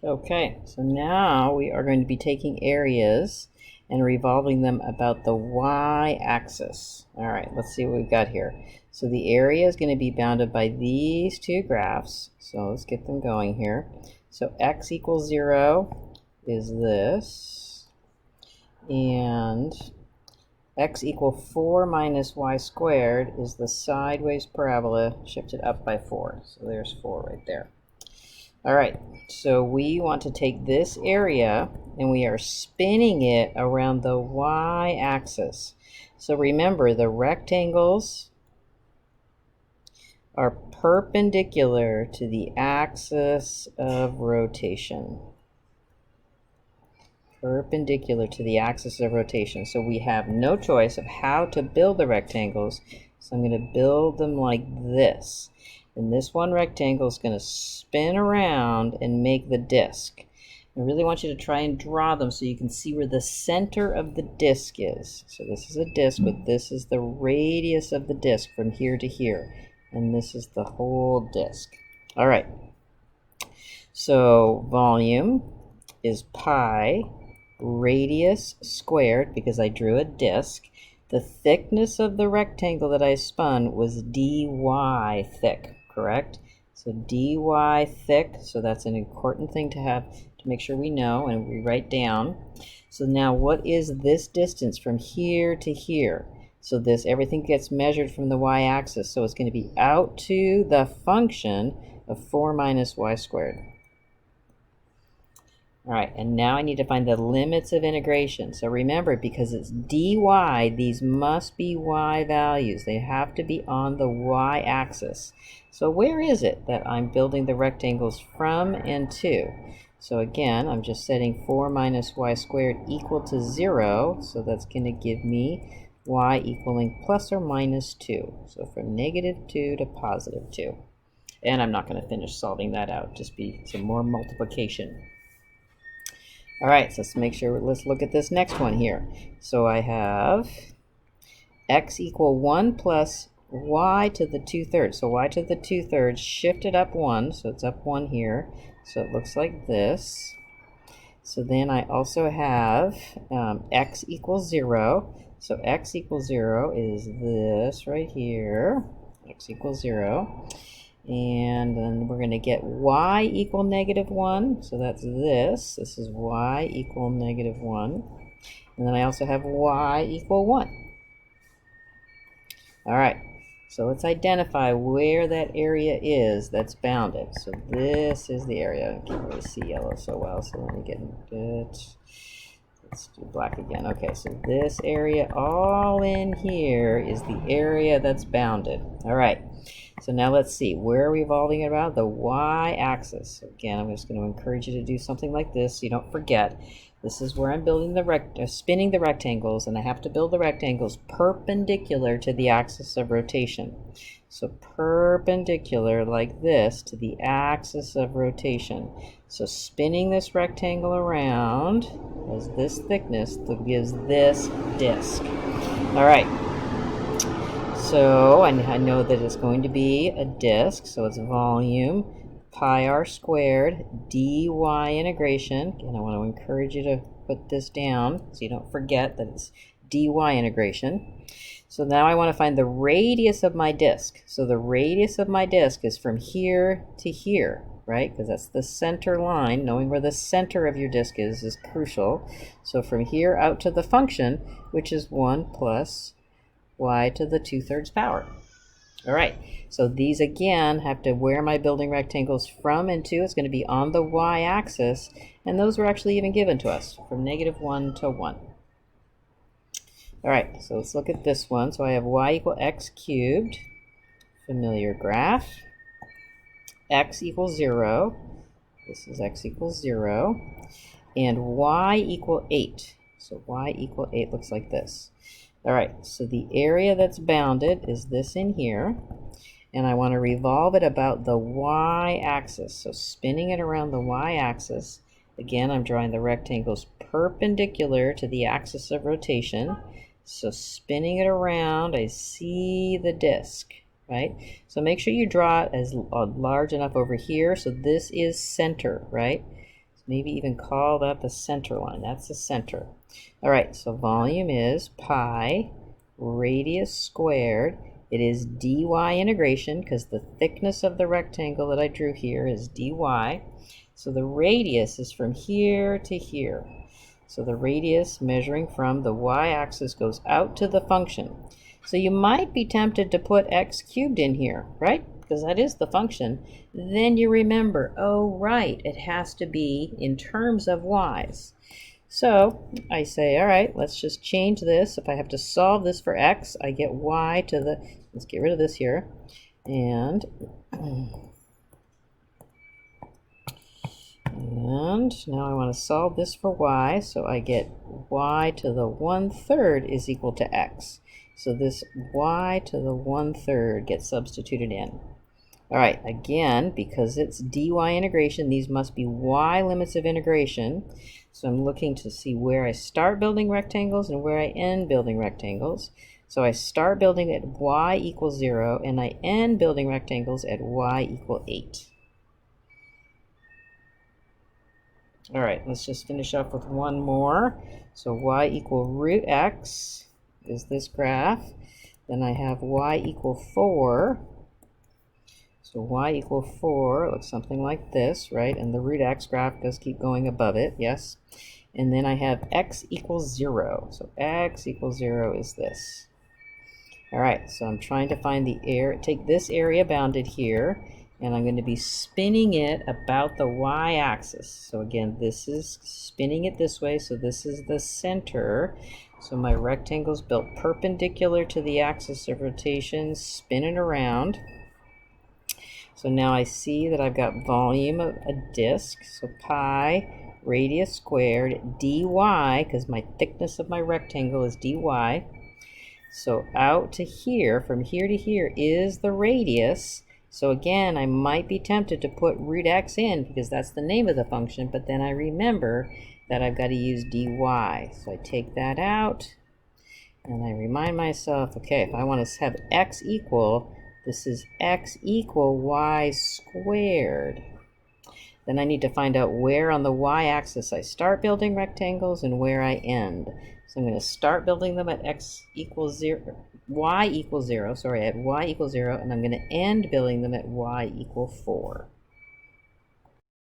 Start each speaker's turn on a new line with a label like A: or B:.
A: Okay, so now we are going to be taking areas and revolving them about the y-axis. All right, let's see what we've got here. So the area is going to be bounded by these two graphs. So let's get them going here. So x equals 0 is this, and x equal 4 minus y squared is the sideways parabola shifted up by 4. So there's 4 right there. All right, so we want to take this area and we are spinning it around the y-axis. So remember, the rectangles are perpendicular to the axis of rotation. Perpendicular to the axis of rotation. So we have no choice of how to build the rectangles. So I'm going to build them like this. And this one rectangle is going to spin around and make the disc. I really want you to try and draw them so you can see where the center of the disc is. So this is a disc, but this is the radius of the disc from here to here. And this is the whole disc. All right. So volume is pi radius squared, because I drew a disc. The thickness of the rectangle that I spun was dy thick, correct? So dy thick, so that's an important thing to have to make sure we know and we write down. So now what is this distance from here to here? So this, everything gets measured from the y-axis, so it's going to be out to the function of 4 minus y squared. All right, and now I need to find the limits of integration. So remember, because it's dy, these must be y values. They have to be on the y-axis. So where is it that I'm building the rectangles from and to? So again, I'm just setting 4 minus y squared equal to 0. So that's going to give me y equaling plus or minus 2. So from -2 to +2. And I'm not going to finish solving that out. Just be some more multiplication. All right, so let's make sure, let's look at this next one here. So I have x equal 1 plus y to the 2/3. So y to the 2/3 shifted up 1, so it's up 1 here. So it looks like this. So then I also have x equals 0. So x equals 0 is this right here. X equals 0. And then we're going to get y equal -1. So that's this. This is y equal -1. And then I also have y equal 1. All right. So let's identify where that area is that's bounded. So this is the area. I can't really see yellow so well, so let me get it. Let's do black again. Okay, so this area all in here is the area that's bounded. All right. So now let's see, where are we revolving it around? The y-axis. Again, I'm just going to encourage you to do something like this so you don't forget. This is where I'm building the spinning the rectangles, and I have to build the rectangles perpendicular to the axis of rotation. So perpendicular like this to the axis of rotation. So spinning this rectangle around as this thickness that gives this disc. All right. So I know that it's going to be a disc, so it's volume pi r squared dy integration. And I want to encourage you to put this down so you don't forget that it's dy integration. So now I want to find the radius of my disc. So the radius of my disc is from here to here, right? Because that's the center line. Knowing where the center of your disc is crucial. So from here out to the function, which is 1 plus y to the 2/3 power. All right, so these again have to, where am I building rectangles from and to? It's going to be on the y-axis, and those were actually even given to us from -1 to 1. All right, so let's look at this one. So I have y equal x cubed, familiar graph, x equals 0. This is x equals 0, and y equal 8. So y equal 8 looks like this. All right, so the area that's bounded is this in here, and I want to revolve it about the y-axis. So spinning it around the y-axis, again, I'm drawing the rectangles perpendicular to the axis of rotation. So spinning it around, I see the disc, right? So make sure you draw it as large enough over here. So this is center, right? Maybe even call that the center line. That's the center. All right, so volume is pi radius squared. It is dy integration because the thickness of the rectangle that I drew here is dy. So the radius is from here to here. So the radius measuring from the y-axis goes out to the function. So you might be tempted to put x cubed in here, right? Because that is the function. Then you remember, oh right, it has to be in terms of y's. So I say, all right, let's just change this. If I have to solve this for x, I get y to the, let's get rid of this here. And now I want to solve this for y, so I get y to the 1/3 is equal to x. So this y to the 1/3 gets substituted in. All right, again, because it's dy integration, these must be y limits of integration. So I'm looking to see where I start building rectangles and where I end building rectangles. So I start building at y equals 0, and I end building rectangles at y equal 8. All right, let's just finish up with one more. So y equal root x is this graph. Then I have y equal 4. So y equal 4 looks something like this, right? And the root x graph does keep going above it, yes. And then I have x equals 0. So x equals 0 is this. All right, so I'm trying to find the area, take this area bounded here, and I'm going to be spinning it about the y-axis. So again, this is spinning it this way, so this is the center. So my rectangle's built perpendicular to the axis of rotation, spinning around. So now I see that I've got volume of a disk, so pi radius squared dy, because my thickness of my rectangle is dy. So out to here, from here to here, is the radius. So again, I might be tempted to put root x in because that's the name of the function, but then I remember that I've got to use dy. So I take that out, and I remind myself, okay, if I want to have x equal, this is x equal y squared. Then I need to find out where on the y-axis I start building rectangles and where I end. So I'm going to start building them at x equals 0, y equals 0, sorry, at y equals 0, and I'm going to end building them at y equal 4.